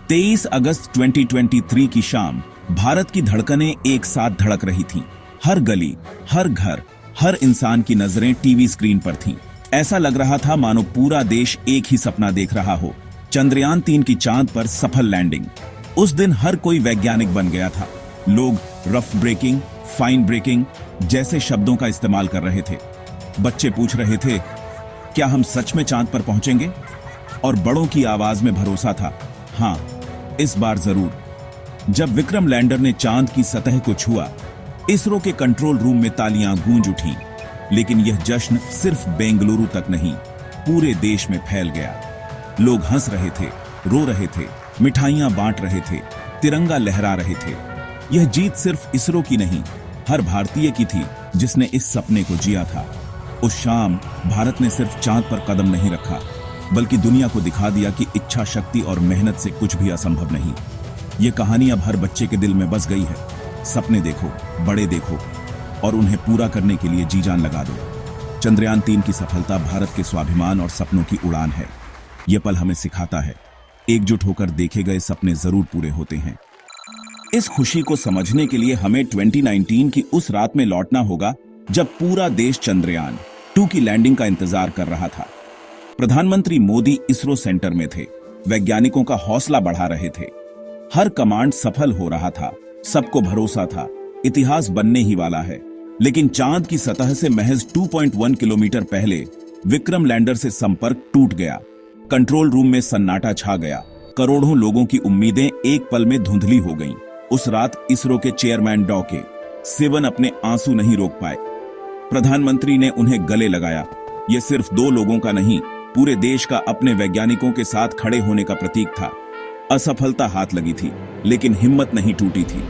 23 अगस्त 2023 की शाम भारत की धड़कनें एक साथ धड़क रही थीं। हर गली, हर घर, हर इंसान की नजरें टीवी स्क्रीन पर थीं। ऐसा लग रहा था मानो पूरा देश एक ही सपना देख रहा हो, चंद्रयान 3 की चांद पर सफल लैंडिंग। उस दिन हर कोई वैज्ञानिक बन गया था। लोग रफ ब्रेकिंग, फाइन ब्रेकिंग जैसे शब्दों का इस्तेमाल कर रहे थे। बच्चे पूछ रहे थे, क्या हम सच में चांद पर पहुंचेंगे? और बड़ों की आवाज में भरोसा था, हां, इस बार जरूर। जब विक्रम लैंडर ने चांद की सतह को छुआ, इसरो के कंट्रोल रूम में तालियां गूंज उठी। लेकिन यह जश्न सिर्फ बेंगलुरु तक नहीं, पूरे देश में फैल गया। लोग हंस रहे थे, रो रहे थे, मिठाइयां बांट रहे थे, तिरंगा लहरा रहे थे। यह जीत सिर्फ इसरो की नहीं, हर भारतीय की थी जिसने इस सपने को जिया था। उस शाम भारत ने सिर्फ चांद पर कदम नहीं रखा, बल्कि दुनिया को दिखा दिया कि इच्छा शक्ति और मेहनत से कुछ भी असंभव नहीं। ये कहानी अब हर बच्चे के दिल में बस गई है। सपने देखो, बड़े देखो और उन्हें पूरा करने के लिए जी जान लगा दो। चंद्रयान 3 की सफलता भारत के स्वाभिमान और सपनों की उड़ान है। यह पल हमें सिखाता है, एकजुट होकर देखे गए सपने जरूर पूरे होते हैं। इस खुशी को समझने के लिए हमें 2019 की उस रात में लौटना होगा जब पूरा देश चंद्रयान 2 की लैंडिंग का इंतजार कर रहा था। प्रधानमंत्री मोदी इसरो सेंटर में थे, वैज्ञानिकों का हौसला बढ़ा रहे थे। हर कमांड सफल हो रहा था, सबको भरोसा था, इतिहास बनने ही वाला है। लेकिन चांद की सतह से महज 2.1 किलोमीटर पहले विक्रम लैंडर से संपर्क टूट गया। कंट्रोल रूम में सन्नाटा छा गया। करोड़ों लोगों की उम्मीदें एक पल में धुंधली हो गईं। उस रात इसरो के चेयरमैन डॉ.के. सिवन अपने आंसू नहीं रोक पाए। प्रधानमंत्री ने उन्हें गले लगाया। यह सिर्फ 2 लोगों का नहीं, पूरे देश का अपने वैज्ञानिकों के साथ खड़े होने का प्रतीक था। असफलता हाथ लगी थी, लेकिन हिम्मत नहीं टूटी थी।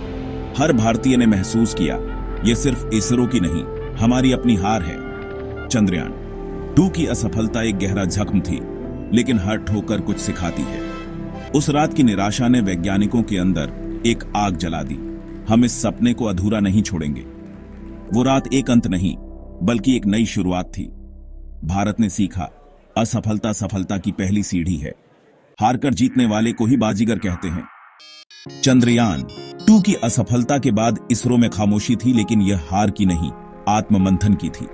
हर भारतीय ने महसूस किया, यह सिर्फ इसरो की नहीं, हमारी अपनी हार है। चंद्रयान 2 की असफलता एक गहरा जख्म थी, लेकिन हर ठोकर कुछ सिखाती है। उस रात की निराशा ने वैज्ञानिकों के अंदर एक आग जला दी। हम इस सपने को अधूरा नहीं छोड़ेंगे। वो रात एक अंत नहीं, बल्कि एक नई शुरुआत थी। भारत ने सीखा, असफलता सफलता की पहली सीढ़ी है। हारकर जीतने वाले को ही बाजीगर कहते हैं। चंद्रयान 2 की असफलता के बाद इसरो में खामोशी थी, लेकिन यह हार की नहीं, आत्ममंथन की थी।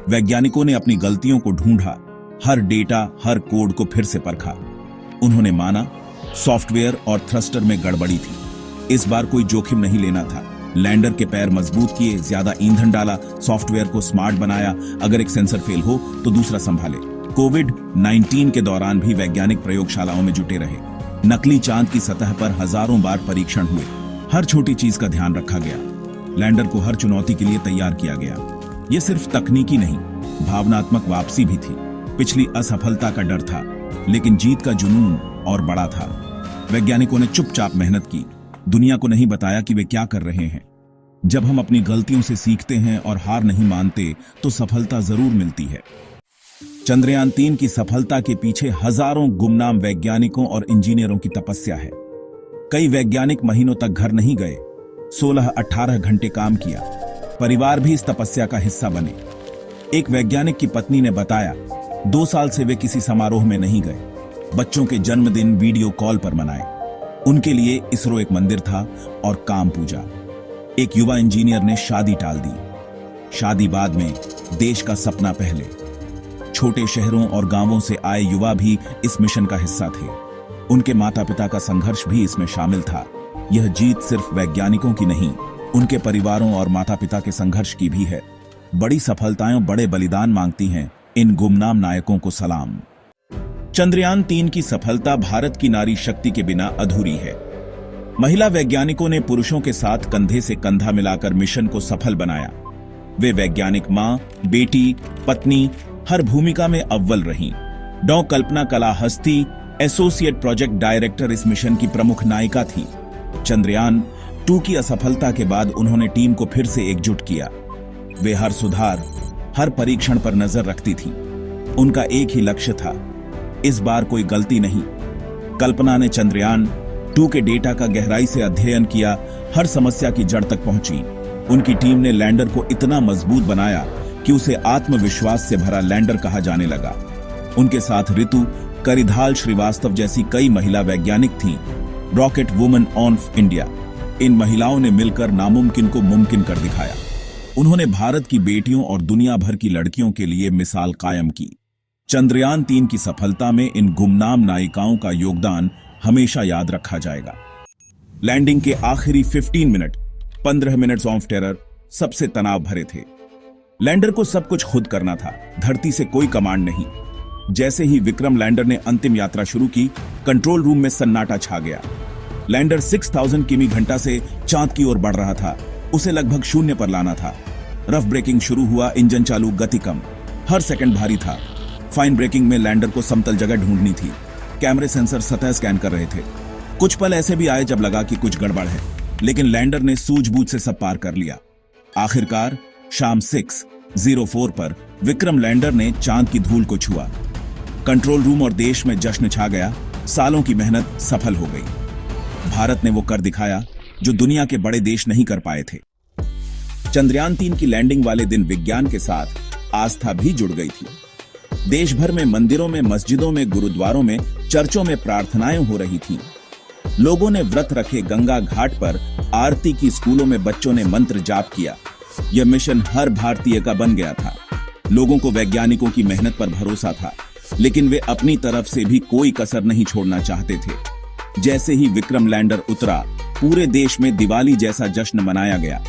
वैज्ञानिकों ने अपनी गलतियों को ढूंढा, हर डेटा, हर कोड को फिर से परखा। उन्होंने माना, सॉफ्टवेयर और थ्रस्टर में गड़बड़ी थी। इस बार कोई जोखिम नहीं लेना था। लैंडर के पैर मजबूत किए, ज्यादा ईंधन डाला, सॉफ्टवेयर को स्मार्ट बनाया। अगर एक सेंसर फेल हो तो दूसरा संभाले। कोविड-19 के दौरान भी वैज्ञानिक प्रयोगशालाओं में जुटे रहे। नकली चांद की सतह पर हजारों बार परीक्षण हुए। हर छोटी चीज का ध्यान रखा गया। लैंडर को हर चुनौती के लिए तैयार किया गया। यह सिर्फ तकनीकी नहीं, भावनात्मक वापसी भी थी। पिछली असफलता का डर था, लेकिन जीत का जुनून और बड़ा था। वैज्ञानिकों ने चुपचाप मेहनत की, दुनिया को नहीं बताया कि वे क्या कर रहे हैं। जब हम अपनी गलतियों से सीखते हैं और हार नहीं मानते, तो सफलता जरूर मिलती है। चंद्रयान 3 की सफलता के पीछे हजारों गुमनाम वैज्ञानिकों और इंजीनियरों की तपस्या है। कई वैज्ञानिक महीनों तक घर नहीं गए, 16-18 घंटे काम किया। परिवार भी इस तपस्या का हिस्सा बने। एक वैज्ञानिक की पत्नी ने बताया, 2 साल से वे किसी समारोह में नहीं गए, बच्चों के जन्मदिन वीडियो कॉल पर मनाए। उनके लिए इसरो एक मंदिर था और काम पूजा। एक युवा इंजीनियर ने शादी टाल दी। शादी बाद में, देश का सपना पहले। छोटे शहरों और गांवों से आए युवा भी इस मिशन का हिस्सा थे। उनके माता पिता का संघर्ष भी इसमें शामिल था। यह जीत सिर्फ वैज्ञानिकों की नहीं, उनके परिवारों और माता पिता के संघर्ष की भी है। बड़ी सफलताएं बड़े बलिदान मांगती हैं। इन गुमनाम नायकों को सलाम। चंद्रयान 3 की सफलता भारत की नारी शक्ति के बिना अधूरी है। महिला वैज्ञानिकों ने पुरुषों के साथ कंधे से कंधा मिलाकर मिशन को सफल बनाया। वे वैज्ञानिक मां, बेटी, पत्नी, हर भूमिका में अव्वल रहीं। डॉ. कल्पना कलाहस्ती, एसोसिएट प्रोजेक्ट डायरेक्टर, इस मिशन की प्रमुख नायिका थी। चंद्रयान 2 की असफलता के बाद उन्होंने टीम को फिर से एकजुट किया। वे हर सुधार, हर परीक्षण पर नजर रखती थीं। उनका एक ही लक्ष्य था, इस बार कोई गलती नहीं। कल्पना ने चंद्रयान 2 के डेटा का गहराई से अध्ययन किया, हर समस्या की जड़ तक पहुंची। उनकी टीम ने लैंडर को इतना मजबूत बनाया कि उसे आत्मविश्वास से भरा लैंडर कहा जाने लगा। उनके साथ ऋतु करिधाल श्रीवास्तव जैसी कई महिला वैज्ञानिक थीं, रॉकेट वुमेन ऑफ इंडिया। इन महिलाओं ने मिलकर नामुमकिन को मुमकिन कर दिखाया। उन्होंने भारत की बेटियों और दुनिया भर की लड़कियों के लिए मिसाल कायम की। चंद्रयान 3 की सफलता में इन गुमनाम नायिकाओं का योगदान हमेशा याद रखा जाएगा। लैंडिंग के आखिरी 15 मिनट्स ऑफ टेरर सबसे तनाव भरे थे। लैंडर को सब कुछ खुद करना था, धरती से कोई कमांड नहीं। जैसे ही विक्रम लैंडर ने अंतिम यात्रा शुरू की, कंट्रोल रूम में सन्नाटा छा गया। लैंडर 6000 किमी घंटा से चांद की ओर बढ़ रहा था। उसे लगभग शून्य पर लाना था। रफ ब्रेकिंग शुरू हुआ, इंजन चालू, गति कम, हर सेकंड भारी था। फाइन ब्रेकिंग में लैंडर को समतल जगह ढूंढनी थी। कैमरे सेंसर सतह स्कैन कर रहे थे। कुछ पल ऐसे भी आए जब लगा कि कुछ गड़बड़ है, लेकिन लैंडर ने सूझबूझ से सब पार कर लिया। आखिरकार शाम 6:04 पर विक्रम लैंडर ने चांद की धूल को छुआ। कंट्रोल रूम और देश में जश्न छा गया। सालों की मेहनत सफल हो गई। भारत ने वो कर दिखाया जो दुनिया के बड़े देश नहीं कर पाए थे। चंद्रयान 3 की लैंडिंग वाले दिन विज्ञान के साथ आस्था भी जुड़ गई थी। देश भर में मंदिरों में, मस्जिदों में, गुरुद्वारों में, चर्चों में प्रार्थनाएं हो रही थीं। लोगों ने व्रत रखे, गंगा घाट पर आरती की, स्कूलों में बच्चों ने मंत्र जाप किया। यह मिशन हर भारतीय का बन गया था। लोगों को वैज्ञानिकों की मेहनत पर भरोसा था, लेकिन वे अपनी तरफ से भी कोई कसर नहीं छोड़ना चाहते थे। जैसे ही विक्रम लैंडर उतरा, पूरे देश में दिवाली जैसा जश्न मनाया गया।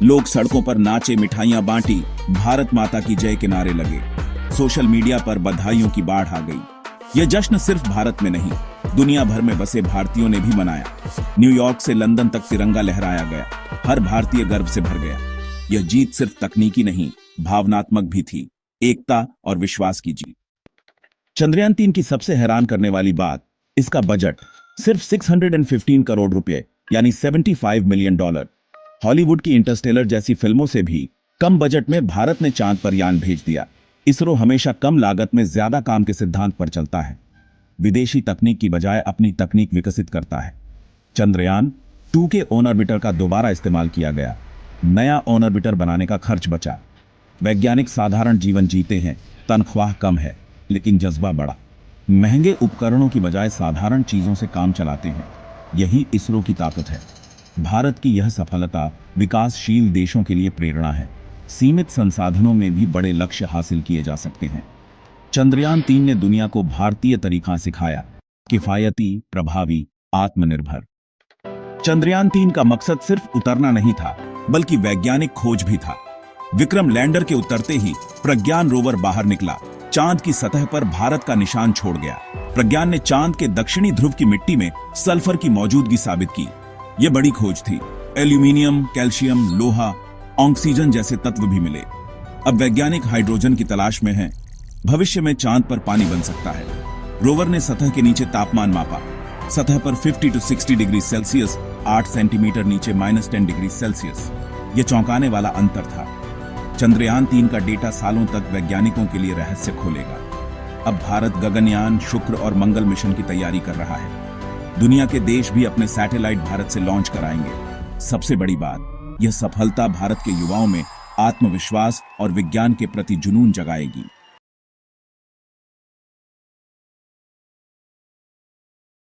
लोग सड़कों पर नाचे, मिठाइयां बांटी, भारत माता की जय के नारे लगे। सोशल मीडिया पर बधाइयों की बाढ़ आ गई। यह जश्न सिर्फ भारत में नहीं, दुनिया भर में बसे भारतीयों ने भी मनाया। न्यूयॉर्क से लंदन तक तिरंगा लहराया गया। हर भारतीय गर्व से भर गया। यह जीत सिर्फ तकनीकी नहीं, भावनात्मक भी थी, एकता और विश्वास की जीत। चंद्रयान 3 की सबसे हैरान करने वाली बात, इसका बजट सिर्फ 615 करोड़ रुपए यानी $75 मिलियन। हॉलीवुड की इंटरस्टेलर जैसी फिल्मों से भी कम बजट में भारत ने चांद पर यान भेज दिया। इसरो हमेशा कम लागत में ज्यादा काम के सिद्धांत पर चलता है। विदेशी तकनीक की बजाय अपनी तकनीक विकसित करता है। चंद्रयान 2 के ऑन ऑर्बिटर का दोबारा इस्तेमाल किया गया। नया ऑन ऑर्बिटर बनाने का खर्च बचा। वैज्ञानिक साधारण जीवन जीते हैं, तनख्वाह कम है, लेकिन जज्बा बड़ा। महंगे उपकरणों की बजाय साधारण चीजों से काम चलाते हैं। यही इसरो की ताकत है। भारत की यह सफलता विकासशील देशों के लिए प्रेरणा है। सीमित संसाधनों में भी बड़े लक्ष्य हासिल किए जा सकते हैं। चंद्रयान 3 ने दुनिया को भारतीय तरीका सिखाया, किफायती, प्रभावी, आत्मनिर्भर। चंद्रयान 3 का मकसद सिर्फ उतरना नहीं था, बल्कि वैज्ञानिक खोज भी था। विक्रम लैंडर के उतरते ही प्रज्ञान रोवर बाहर निकला। चांद की सतह पर भारत का निशान छोड़ गया। प्रज्ञान ने चांद के दक्षिणी ध्रुव की मिट्टी में सल्फर की मौजूदगी साबित की। यह बड़ी खोज थी। एल्यूमिनियम, कैल्शियम, लोहा, ऑक्सीजन जैसे तत्व भी मिले। अब वैज्ञानिक हाइड्रोजन की तलाश में हैं। भविष्य में चांद पर पानी बन सकता है। रोवर ने सतह के नीचे तापमान मापा। सतह पर 50 to 60 डिग्री सेल्सियस, 8 सेंटीमीटर नीचे -10 डिग्री सेल्सियस। यह चौंकाने वाला अंतर था। चंद्रयान 3 का डेटा सालों तक वैज्ञानिकों के लिए रहस्य खोलेगा। अब भारत गगनयान, शुक्र और मंगल मिशन की तैयारी कर रहा है। दुनिया के देश भी अपने सैटेलाइट भारत से लॉन्च कराएंगे। सबसे बड़ी बात, यह सफलता भारत के युवाओं में आत्मविश्वास और विज्ञान के प्रति जुनून जगाएगी।